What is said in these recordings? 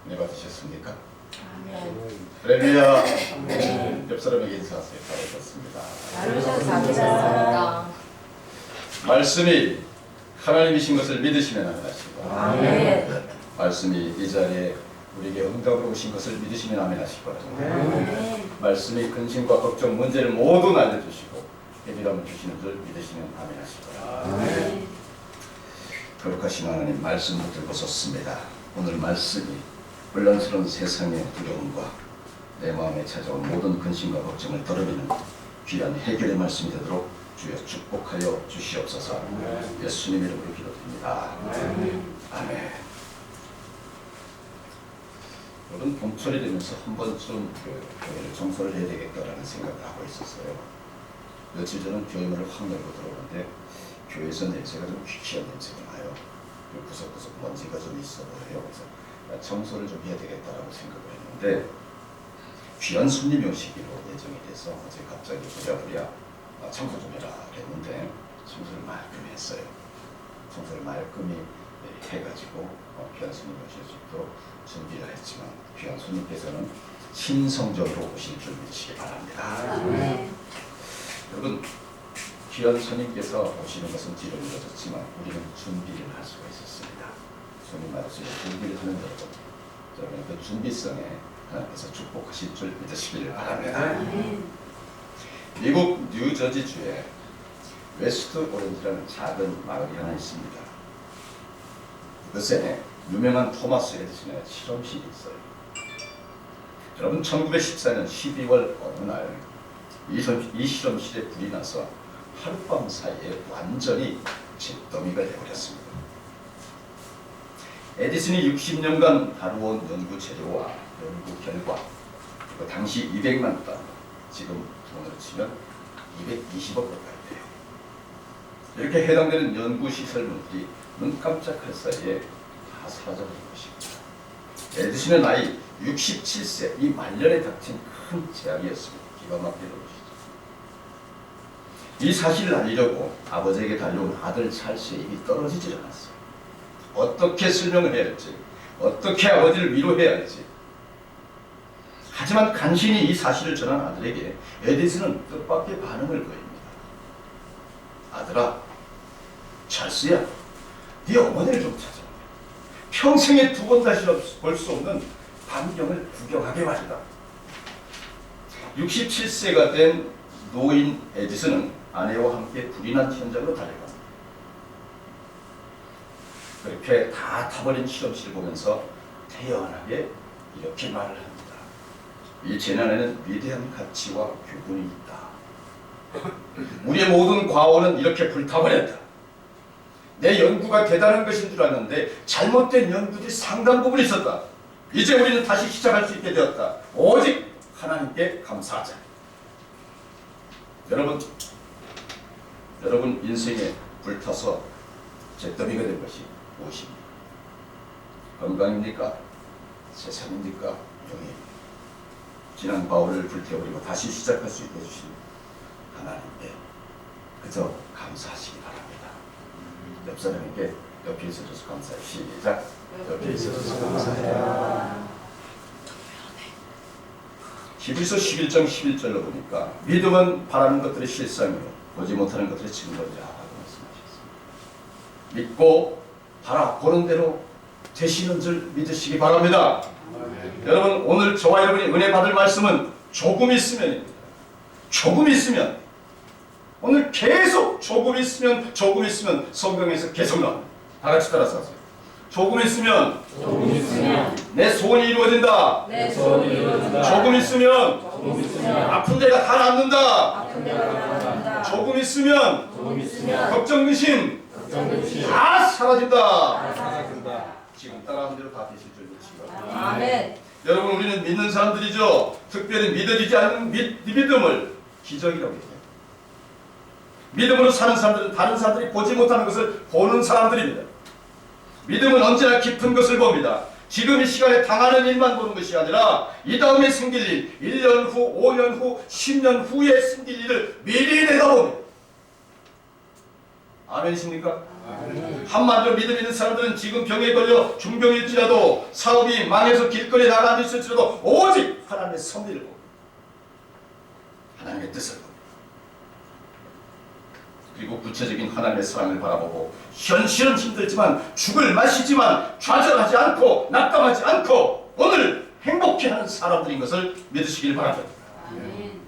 은혜 받으셨습니까? 아멘. 할렐루야. 옆 사람에게 인사하세요. 잘하셨습니다. 잘하셨습니다. 말씀이 하나님이신 것을 믿으시면 아멘하시고, 아멘. 말씀이 이 자리에 우리에게 응답으로 오신 것을 믿으시면 아멘하시고, 아멘. 말씀이 근심과 걱정, 문제를 모두 날려주시고 해결함을 주시는 줄 믿으시면 아멘하시고, 아멘. 거룩하신 하나님, 말씀 붙들고 섰습니다. 오늘 말씀이 혼란스러운 세상의 두려움과 내 마음에 찾아온 모든 근심과 걱정을 덜어내는 귀한 해결의 말씀이 되도록 주여 축복하여 주시옵소서. 예수님 이름으로 기도드립니다. 아멘. 오늘 봄철이 되면서 한 번쯤 교회를 청소를 해야 되겠다라는 생각을 하고 있었어요. 며칠 전은 교회문을 확 열고 들어오는데 교회에서 냄새가 좀 귀쾌한 냄새가 나요. 구석구석 먼지가 좀 있어 보여요. 그래서 청소를 좀 해야 되겠다라고 생각을 했는데 귀한 손님이 오시기로 예정이 돼서 어제 갑자기 부랴부랴 청소 좀 해라 그랬는데 청소를 말끔히 했어요. 청소를 말끔히 해가지고 귀한 손님이 오실 수 있도록 준비를 했지만 귀한 손님께서는 신성적으로 오실 줄 믿으시기 바랍니다. 여러분, 귀한 손님께서 오시는 것은 뒤로 미뤄졌지만 우리는 준비를 할 수가 있었습니다. 손님 맞으시고 준비를 하는 여러분, 그 준비성에 하나님께서 축복하실 줄 믿으시기를 바랍니다. 미국 뉴저지주에 웨스트 오렌지라는 작은 마을이 하나 있습니다. 그곳에 유명한 토마스 에디슨의 실험실이 있어요. 여러분, 1914년 12월 어느 날 이 실험실에 불이 나서 하룻밤 사이에 완전히 잿더미가 되어버렸습니다. 에디슨이 60년간 다루어온 연구 재료와 연구 결과, 그리고 당시 200만 단, 지금 돈으로 치면 220억 가까이 돼요. 이렇게 해당되는 연구 시설물들이 눈 깜짝할 사이에 다 사라져버린 것입니다. 에디슨의 나이 67세, 이 말년에 닥친 큰 재앙이었습니다. 기가 막히게 것이죠. 이 사실을 알리려고 아버지에게 달려온 아들 찰스의 입이 떨어지질 않았어요. 어떻게 설명을 해야 할지, 어떻게 아버지를 위로해야 할지. 하지만 간신히 이 사실을 전한 아들에게 에디슨은 뜻밖의 반응을 보입니다. 아들아, 찰스야, 네 어머니를 좀 찾아. 평생에 두 번 다시 볼 수 없는 광경을 구경하게 말이다. 67세가 된 노인 에디슨은 아내와 함께 불이 난 현장으로 달려갑니다. 그렇게 다 타버린 실험실을 보면서 태연하게 이렇게 말을 합니다. 이 재난에는 위대한 가치와 교훈이 있다. 우리의 모든 과오는 이렇게 불타버렸다. 내 연구가 대단한 것인 줄 알았는데 잘못된 연구들이 상당 부분 있었다. 이제 우리는 다시 시작할 수 있게 되었다. 오직 하나님께 감사하자. 여러분 인생에 불타서 잿더미가 된 것이 무엇입니까? 건강입니까? 세상입니까? 영입니까? 지난 바울을 불태워버리고 다시 시작할 수 있게 해주신 하나님께 그저 감사하시기 바랍니다. 옆 사람에게 옆에 있어줘서 감사해. 시작. 옆에 있어줘서 감사해요. 히브리서 11장 11절로 보니까 믿음은 바라는 것들의 실상이요 보지 못하는 것들의 증거이라 라고 말씀하셨습니다. 믿고 바라보는 대로 되시는 줄 믿으시기 바랍니다. 여러분, 오늘 저와 여러분이 은혜 받을 말씀은 조금 있으면입니다. 조금 있으면, 오늘 계속 조금 있으면 성경에서 계속 나옵니다. 다 같이 따라서 하세요. 조금 있으면 내 소원이 이루어진다. 조금 있으면 아픈 데가 다 낫는다. 조금 있으면 걱정 근심 다 사라진다. 지금 따라하는 대로 다 되실 줄 믿으시기 바랍니다. 아멘. 여러분, 우리는 믿는 사람들이죠. 특별히 믿어지지 않는 믿음을 기적이라고 해요. 믿음으로 사는 사람들은 다른 사람들이 보지 못하는 것을 보는 사람들입니다. 믿음은 언제나 깊은 것을 봅니다. 지금 이 시간에 당하는 일만 보는 것이 아니라 이 다음에 생길 일, 1년 후, 5년 후, 10년 후에 생길 일을 미리 내다봅니다. 아멘이십니까? 한마디로 믿음 있는 사람들은 지금 병에 걸려 중병일지라도 사업이 망해서 길거리에 나가 있을지라도 오직 하나님의 섭리를 보고 하나님의 뜻을 보고 그리고 구체적인 하나님의 사랑을 바라보고 현실은 힘들지만 죽을 맛이지만 좌절하지 않고 낙담하지 않고 오늘 행복해하는 사람들인 것을 믿으시길 바랍니다. 아멘.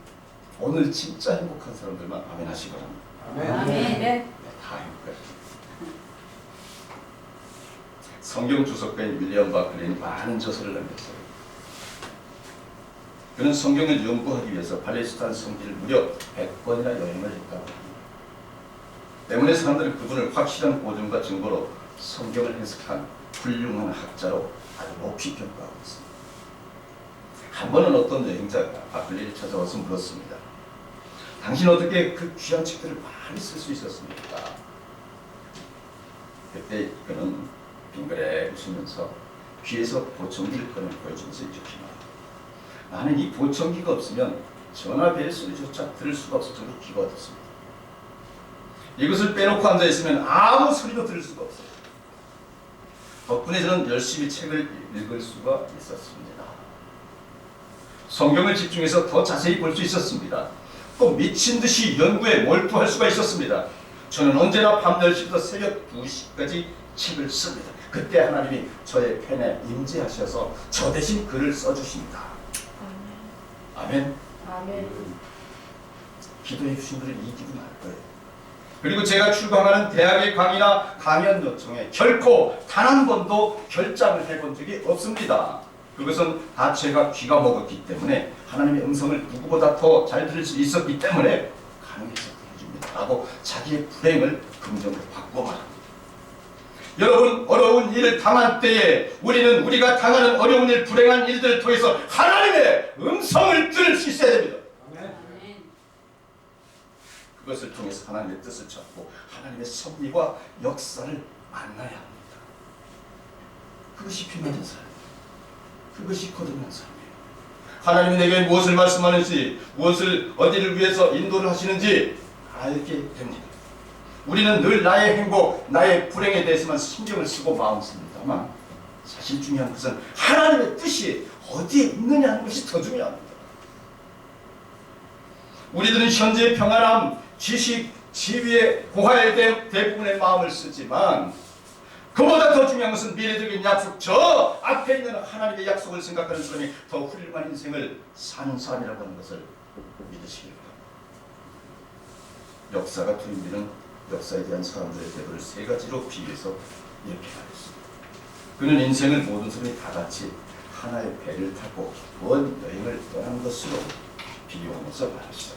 오늘 진짜 행복한 사람들만 아멘 하시기 바랍니다. 아멘. 다 행복해요. 성경 주석가인 윌리엄 바클리는 많은 저서를 남겼어요. 그는 성경을 연구하기 위해서 팔레스타인 성지를 무려 100번이나 여행을 했다고 합니다. 때문에 사람들은 그분을 확실한 보증과 증거로 성경을 해석한 훌륭한 학자로 아주 높이 평가하고 있습니다. 한 번은 어떤 여행자가 바클리를 찾아와서 물었습니다. 당신 어떻게 그 귀한 책들을 많이 쓸 수 있었습니까? 그때 그는 빙그레 웃으면서 귀에서 보청기를 꺼내 보여주면서 이렇게 말합니다. 나는 이 보청기가 없으면 전화벨 소리조차 들을 수가 없을 정도로 귀가 어둡습니다. 이것을 빼놓고 앉아있으면 아무 소리도 들을 수가 없어요. 덕분에 저는 열심히 책을 읽을 수가 있었습니다. 성경을 집중해서 더 자세히 볼 수 있었습니다. 또 미친 듯이 연구에 몰두할 수가 있었습니다. 저는 언제나 밤 10시부터 새벽 2시까지 책을 씁니다. 그때 하나님이 저의 펜에 임재하셔서 저 대신 글을 써주십니다. 아멘. 아멘. 기도해 주신 분을 이 기분 알 거예요. 그리고 제가 출강하는 대학의 강의나 강연 요청에 결코 단 한 번도 결장을 해본 적이 없습니다. 그것은 다 제가 귀가 먹었기 때문에 하나님의 음성을 누구보다 더 잘 들을 수 있었기 때문에 가능해서 해줍니다 라고 자기의 불행을 긍정으로 바꾸어 말합니다. 여러분, 어려운 일을 당할 때에 우리는 우리가 당하는 어려운 일, 불행한 일들을 통해서 하나님의 음성을 들을 수 있어야 됩니다. 아멘. 그것을 통해서 하나님의 뜻을 찾고 하나님의 섭리와 역사를 만나야 합니다. 그것이 피맞은 삶이에요. 그것이 거듭난 삶이에요. 하나님이 내게 무엇을 말씀하는지, 무엇을 어디를 위해서 인도를 하시는지 알게 됩니다. 우리는 늘 나의 행복, 나의 불행에 대해서만 신경을 쓰고 마음 씁니다만 사실 중요한 것은 하나님의 뜻이 어디에 있느냐 하는 것이 더 중요합니다. 우리들은 현재의 평안함, 지식, 지위의 고화에 대부분의 마음을 쓰지만 그보다 더 중요한 것은 미래적인 약속, 저 앞에 있는 하나님의 약속을 생각하는 사람이 더 훌륭한 인생을 사는 사람이라고 하는 것을 믿으시기 바랍니다. 역사가 투입되는 역사에 대한 사람들의 태도를 세 가지로 비유해서 이렇게 말했습니다. 그는 인생을 모든 사람이 다 같이 하나의 배를 타고 먼 여행을 떠난 것으로 비유하면서 말하시다.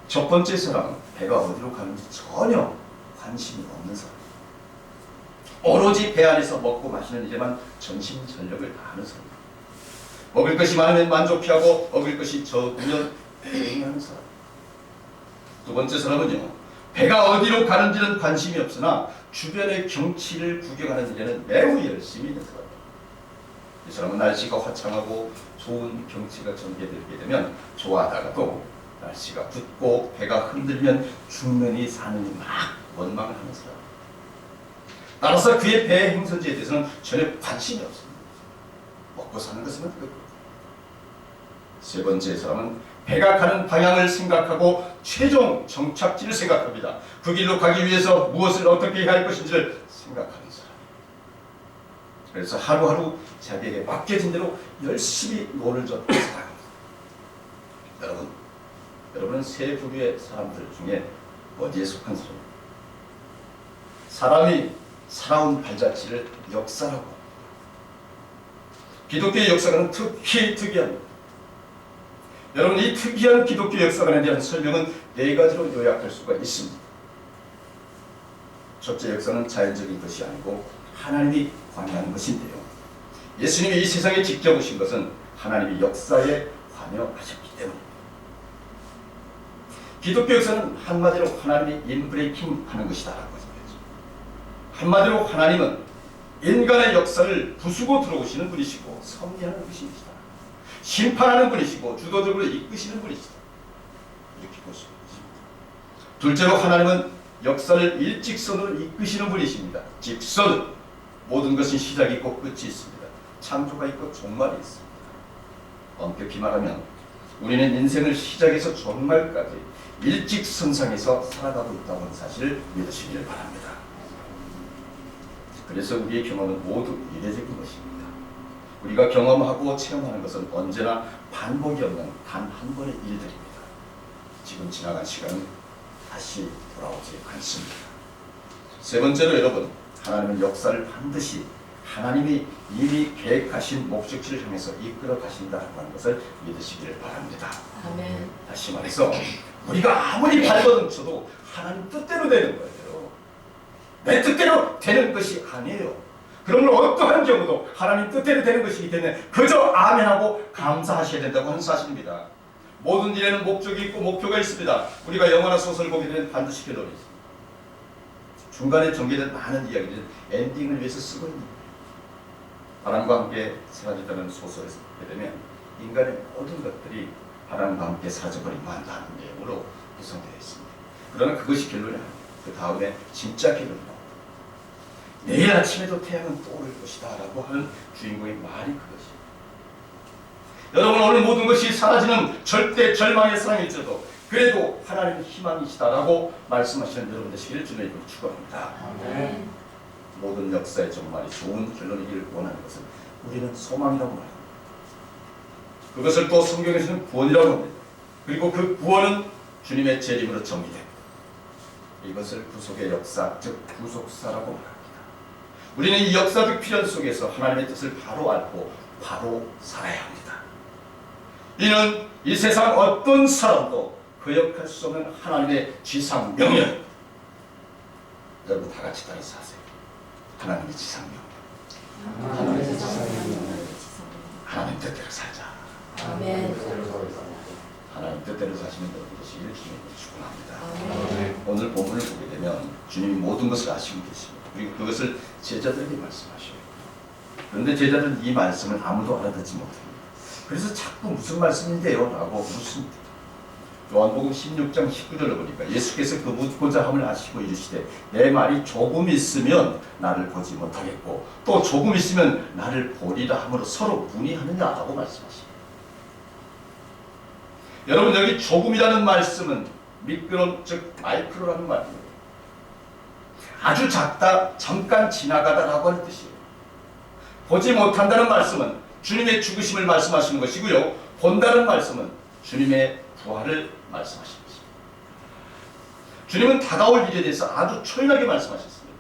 첫 번째 사람은 배가 어디로 가는지 전혀 관심이 없는 사람. 오로지 배 안에서 먹고 마시는 일에만 전심전력을 다하는 사람. 먹을 것이 많으면 만족해하고 먹을 것이 적으면 배행하는 사람. 두 번째 사람은요, 배가 어디로 가는지는 관심이 없으나 주변의 경치를 구경하는 일에는 매우 열심히 있는 사람. 이 사람은 날씨가 화창하고 좋은 경치가 전개되게 되면 좋아하다가도 날씨가 붓고 배가 흔들면 죽느니 사느니 막 원망을 하는 사람. 따라서 그의 배의 행선지에 대해서는 전혀 관심이 없습니다. 먹고 사는 것은 그렇고. 세 번째 사람은 배가 가는 방향을 생각하고 최종 정착지를 생각합니다. 그 길로 가기 위해서 무엇을 어떻게 해야 할 것인지를 생각하는 사람. 그래서 하루하루 자기에게 맡겨진 대로 열심히 노를 젓고 살아갑니다. 여러분은 세 부류의 사람들 중에 어디에 속한 사람입니까? 사람이 살아온 발자취를 역사라고 합니다. 기독교의 역사관은 특히 특이합니다. 여러분, 이 특이한 기독교 역사관에 대한 설명은 네 가지로 요약할 수가 있습니다. 첫째, 역사는 자연적인 것이 아니고 하나님이 관여하는 것인데요. 예수님이 이 세상에 직접 오신 것은 하나님이 역사에 관여하셨기 때문입니다. 기독교 역사는 한마디로 하나님이 인브레이킹 하는 것이다라고 하죠. 한마디로 하나님은 인간의 역사를 부수고 들어오시는 분이시고 섭리하는 분이시다. 심판하는 분이시고 주도적으로 이끄시는 분이시다. 이렇게 볼 수 있습니다. 둘째로 하나님은 역사를 일직선으로 이끄시는 분이십니다. 직선. 모든 것은 시작이 있고 끝이 있습니다. 창조가 있고 종말이 있습니다. 엄격히 말하면 우리는 인생을 시작에서 종말까지 일직선상에서 살아가고 있다고 하는 사실을 믿으시길 바랍니다. 그래서 우리의 경험은 모두 이례적인 것입니다. 우리가 경험하고 체험하는 것은 언제나 반복이 없는 단 한 번의 일들입니다. 지금 지나간 시간은 다시 돌아오지 않습니다. 세 번째로 여러분, 하나님은 역사를 반드시 하나님이 이미 계획하신 목적지를 향해서 이끌어 가신다고 하는 것을 믿으시기를 바랍니다. 아멘. 다시 말해서 우리가 아무리 발버둥쳐도 하나님 뜻대로 되는 거예요. 내 뜻대로 되는 것이 아니에요. 그러면 어떠한 경우도 하나님 뜻대로 되는 것이기 때문에 그저 아멘하고 감사하셔야 된다고 하는 사실입니다. 모든 일에는 목적이 있고 목표가 있습니다. 우리가 영화나 소설을 보게 되면 반드시 결론이 있습니다. 중간에 전개된 많은 이야기들은 엔딩을 위해서 쓰고 있는 거예요. 바람과 함께 사라졌다는 소설에서 보게 되면 인간의 모든 것들이 바람과 함께 사라져버리고 한다는 내용으로 구성되어 있습니다. 그러나 그것이 결론이 아니에요. 그 다음에 진짜 결론이 나옵니다. 내일 아침에도 태양은 떠오를 것이다 라고 하는 주인공의 말이 그것이에요. 여러분, 오늘 모든 것이 사라지는 절대 절망의 상황일지라도 그래도 하나님은 희망이시다라고 말씀하시는 여러분 되시기를 주님의 이름으로 축원합니다. 아멘. 모든 역사의 종말이 좋은 결론이기를 원하는 것은 우리는 소망이라고 말합니다. 그것을 또 성경에서는 구원이라고 합니다. 그리고 그 구원은 주님의 재림으로 정리됩니다. 이것을 구속의 역사, 즉 구속사라고 말합니다. 우리는 이 역사적 필연 속에서 하나님의 뜻을 바로 알고 바로 살아야 합니다. 이는 이 세상 어떤 사람도 거역할 수 없는 하나님의 지상 명령. 여러분 다 같이 따라서 하세요. 하나님의 지상 명령. 하나님 뜻대로 살자. 아멘. 하나님 뜻대로 사시는 여러분 되시기를 주님으로 축원합니다. 아멘. 오늘 본문을 보게 되면 주님이 모든 것을 아시고 계십니다. 그리고 그것을 제자들에게 말씀하셔요. 그런데 제자들은 이 말씀을 아무도 알아듣지 못합니다. 그래서 자꾸 무슨 말씀인데요? 라고 묻습니다. 요한복음 16장 19절을 보니까 예수께서 그 묻고자 함을 아시고 이르시되 내 말이 조금 있으면 나를 보지 못하겠고 또 조금 있으면 나를 보리라 함으로 서로 문의하느냐라고 말씀하십니다. 여러분, 여기 조금이라는 말씀은 미끄럼, 즉 마이크로라는 말입니다. 아주 작다, 잠깐 지나가다라고 하는 뜻이에요. 보지 못한다는 말씀은 주님의 죽으심을 말씀하시는 것이고요. 본다는 말씀은 주님의 부활을 말씀하시는 것입니다. 주님은 다가올 일에 대해서 아주 초연하게 말씀하셨습니다.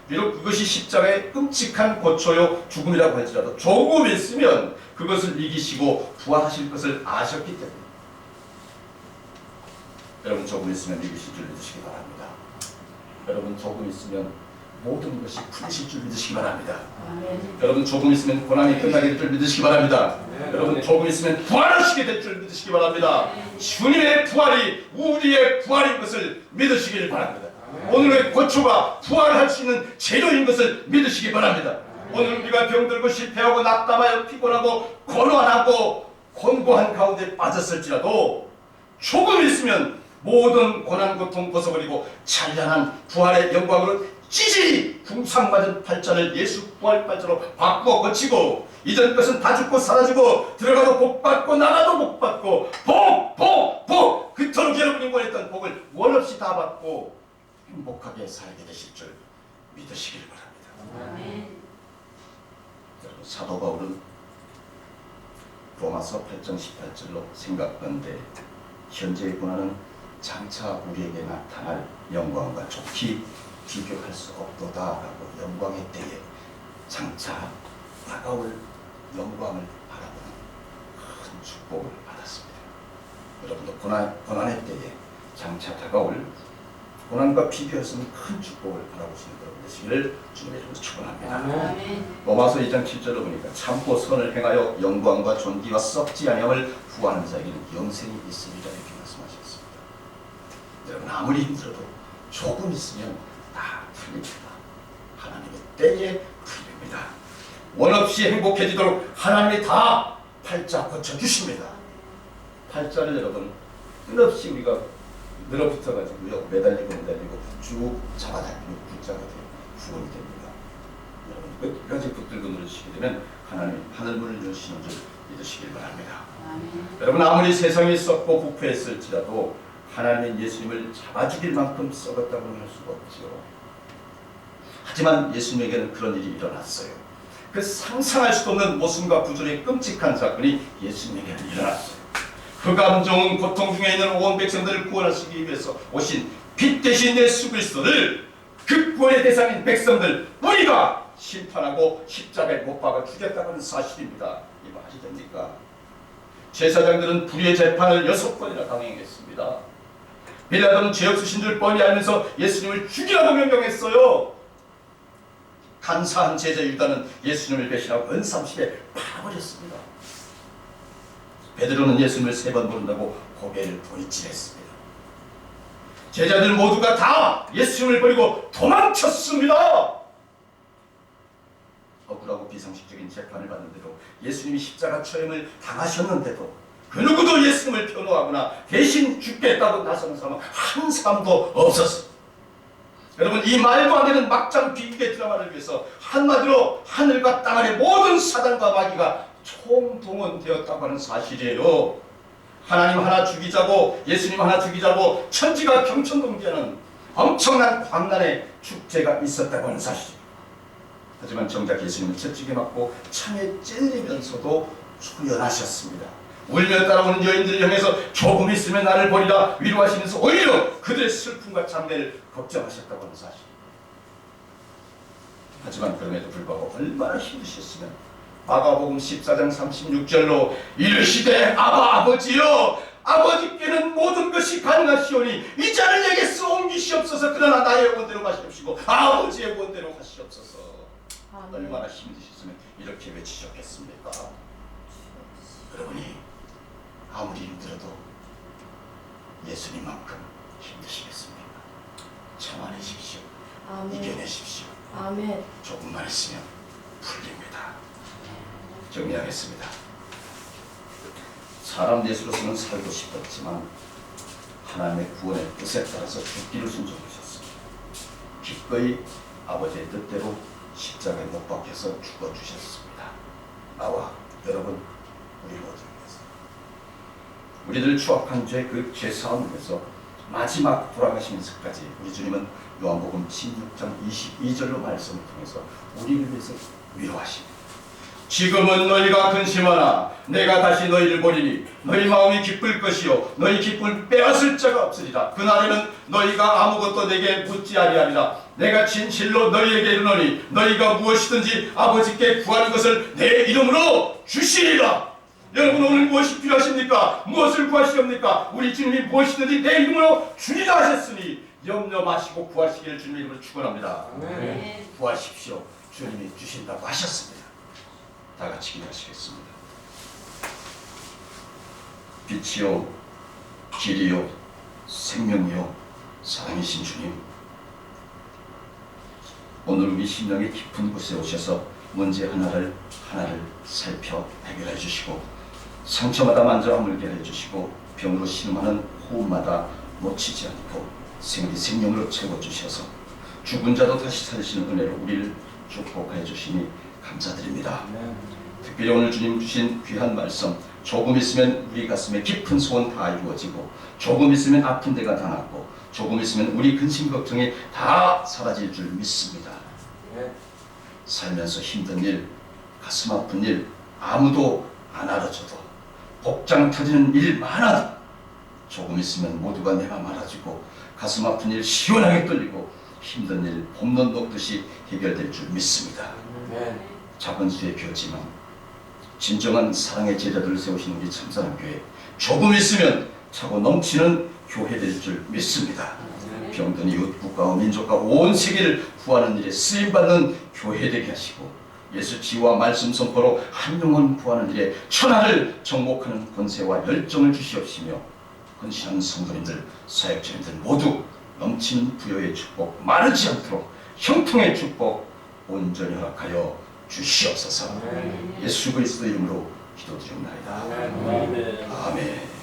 비록 그것이 십자가의 끔찍한 고초요 죽음이라고 할지라도 조금 있으면 그것을 이기시고 부활하실 것을 아셨기 때문에 여러분 조금 있으면 이기실 줄 믿으시기 바랍니다. 여러분 조금 있으면 모든 것이 풀리실 줄 믿으시기 바랍니다. 아멘. 여러분 조금 있으면 고난이 끝나게 될 줄 믿으시기 바랍니다. 여러분 조금 있으면 부활하시게 될 줄 믿으시기 바랍니다. 주님의 부활이 우리의 부활인 것을 믿으시길 바랍니다. 오늘의 고초가 부활할 수 있는 재료인 것을 믿으시기 바랍니다. 오늘 우리가 병들고 실패하고 낙담하여 피곤하고 고난하고 곤고한 가운데 빠졌을지라도 조금 있으면 모든 고난 고통 벗어버리고 찬란한 부활의 영광으로 찌질이 궁상맞은 팔자를 예수 부활 팔자로 바꾸어 고치고 이전 것은 다 죽고 사라지고 들어가도 복 받고 나가도 복 받고 복 그토록 여러분이 원했던 복을 원 없이 다 받고 행복하게 살게 되실 줄 믿으시길 바랍니다. 아멘. 여러분 사도 바울은 로마서 8장 18절로 생각건대 현재의 고난은 장차 우리에게 나타날 영광과 좋게 비교할 수 없도다라고 영광의 때에 장차 다가올 영광을 바라보는 큰 축복을 받았습니다. 여러분도 고난의 때에 장차 다가올 고난과 비교할 수 없는 큰 축복을 바라보시는 여러분 되시기를 주님의 이름으로 축원합니다. 아멘. 로마서 2장 7절을 보니까 참고 선을 행하여 영광과 존귀와 썩지 아니함을 구하는 자에게는 영생이 있으리라 이렇게 말씀하셨습니다. 여러분 아무리 힘들어도 조금 있으면 다 풀립니다. 하나님의 때에 풀립니다. 원 없이 행복해지도록 하나님이 다 팔자 고쳐주십니다. 팔자를 여러분 끝없이 우리가 늘어붙어가지고요 매달리고 쭉 잡아당기고 붙자가 돼요. 구원이 됩니다. 여러분 끝까지 붙들고 누르시게 되면 하나님 하늘문을 여시는 줄 믿으시길 바랍니다. 아멘. 여러분 아무리 세상이 썩고 부패했을지라도 하나님은 예수님을 잡아죽일 만큼 썩었다고는 할 수가 없죠. 하지만 예수님에게는 그런 일이 일어났어요. 그 상상할 수도 없는 모순과 구조의 끔찍한 사건이 예수님에게는 일어났어요. 흑암종 고통 중에 있는 온 백성들을 구원하시기 위해서 오신 빛 대신 예수 그리스도를 그 구원의 대상인 백성들 우리가 심판하고 십자가에 못 박아 죽였다는 사실입니다. 이 말이 됩니까? 제사장들은 불의의 재판을 6번이나 강행했습니다. 빌라도는 죄 없으신 줄 뻔히 알면서 예수님을 죽이라고 명령했어요. 간사한 제자 유다는 예수님을 배신하고 은삼십에 팔아버렸습니다. 베드로는 예수님을 3번 부른다고 고개를 도리질했습니다. 제자들 모두가 다 예수님을 버리고 도망쳤습니다. 억울하고 비상식적인 재판을 받는 대로 예수님이 십자가 처형을 당하셨는데도 그 누구도 예수님을 변호하거나 대신 죽겠다고 나서는 사람은 한 사람도 없었습니다. 여러분 이 말도 안 되는 막장 비극의 드라마를 위해서 한마디로 하늘과 땅 아래 모든 사단과 마귀가 총동원되었다고 하는 사실이에요. 하나님 하나 죽이자고 예수님 하나 죽이자고 천지가 경천동지하는 엄청난 광란의 축제가 있었다고 하는 사실입니다. 하지만 정작 예수님은 채찍에 맞고 창에 찔리면서도 초연하셨습니다. 울며 따라오는 여인들을 향해서 조금 있으면 나를 버리라 위로하시면서 오히려 그들의 슬픔과 장례를 걱정하셨다고 하는 사실. 하지만 그럼에도 불구하고 얼마나 힘드셨으면 마가복음 14장 36절로 이르시되 아버지여 아버지께는 모든 것이 가능하시오니 이 잔을 내게서 옮기시옵소서. 그러나 나의 원대로 마시옵시고 아버지의 원대로 하시옵소서. 얼마나 힘드셨으면 이렇게 외치셨겠습니까? 여러분이 아무리 힘들어도 예수님만큼 힘드시겠습니까? 참아내십시오. 아멘. 이겨내십시오. 아멘. 조금만 있으면 풀립니다. 정리하겠습니다. 사람 예수로서는 살고 싶었지만 하나님의 구원의 뜻에 따라서 죽기를 순종하셨습니다. 기꺼이 아버지의 뜻대로 십자가에 못 박혀서 죽어주셨습니다. 나와 여러분 우리 모두를 위해서 우리들 추악한 죄 그 죄사함을 위해서 마지막 돌아가시면서까지 우리 주님은 요한복음 16장 22절로 말씀을 통해서 우리를 위해서 위로하십니다. 지금은 너희가 근심하나 내가 다시 너희를 보리니 너희 마음이 기쁠 것이요 너희 기쁨을 빼앗을 자가 없으리라. 그날에는 너희가 아무것도 내게 묻지 아니하리라. 내가 진실로 너희에게 이르노니 너희가 무엇이든지 아버지께 구하는 것을 내 이름으로 주시리라. 여러분 오늘 무엇이 필요하십니까? 무엇을 구하시렵니까? 우리 주님이 무엇이든지 내 이름으로 주리라 하셨으니 염려 마시고 구하시기를 주님 이름으로 축원합니다. 아멘. 구하십시오. 주님이 주신다고 하셨습니다. 다 같이 기도하시겠습니다. 빛이요 길이요 생명이요 사랑이신 주님, 오늘 우리 심령의 깊은 곳에 오셔서 문제 하나를 살펴 해결해 주시고 상처마다 만져 아물게 해주시고 병으로 신음하는 호흡마다 놓치지 않고 생명으로 채워주셔서 죽은 자도 다시 살리시는 은혜로 우리를 축복해 주시니 감사드립니다. 특별히 오늘 주님 주신 귀한 말씀, 조금 있으면 우리 가슴에 깊은 소원 다 이루어지고 조금 있으면 아픈 데가 다 낫고 조금 있으면 우리 근심 걱정이 다 사라질 줄 믿습니다. 살면서 힘든 일, 가슴 아픈 일 아무도 안 알아줘도 복장 터지는 일 많아도 조금 있으면 모두가 내가 말아주고 가슴 아픈 일 시원하게 뚫리고 힘든 일 봄눈 녹듯이 해결될 줄 믿습니다. 작은 수의 교회지만 진정한 사랑의 제자들을 세우시는 우리 참사랑교회, 조금 있으면 차고 넘치는 교회 될 줄 믿습니다. 병든 이웃, 국가와 민족과 온 세계를 구하는 일에 쓰임받는 교회 되게 하시고 예수 지와 말씀 선포로 한 영혼 구하는 일에 천하를 정복하는 권세와 열정을 주시옵시며 헌신하는 성도님들, 사역자님들 모두 넘치는 부여의 축복, 마르지 않도록 형통의 축복 온전히 허락하여 주시옵소서. 예수 그리스도 이름으로 기도드립니다. 아멘.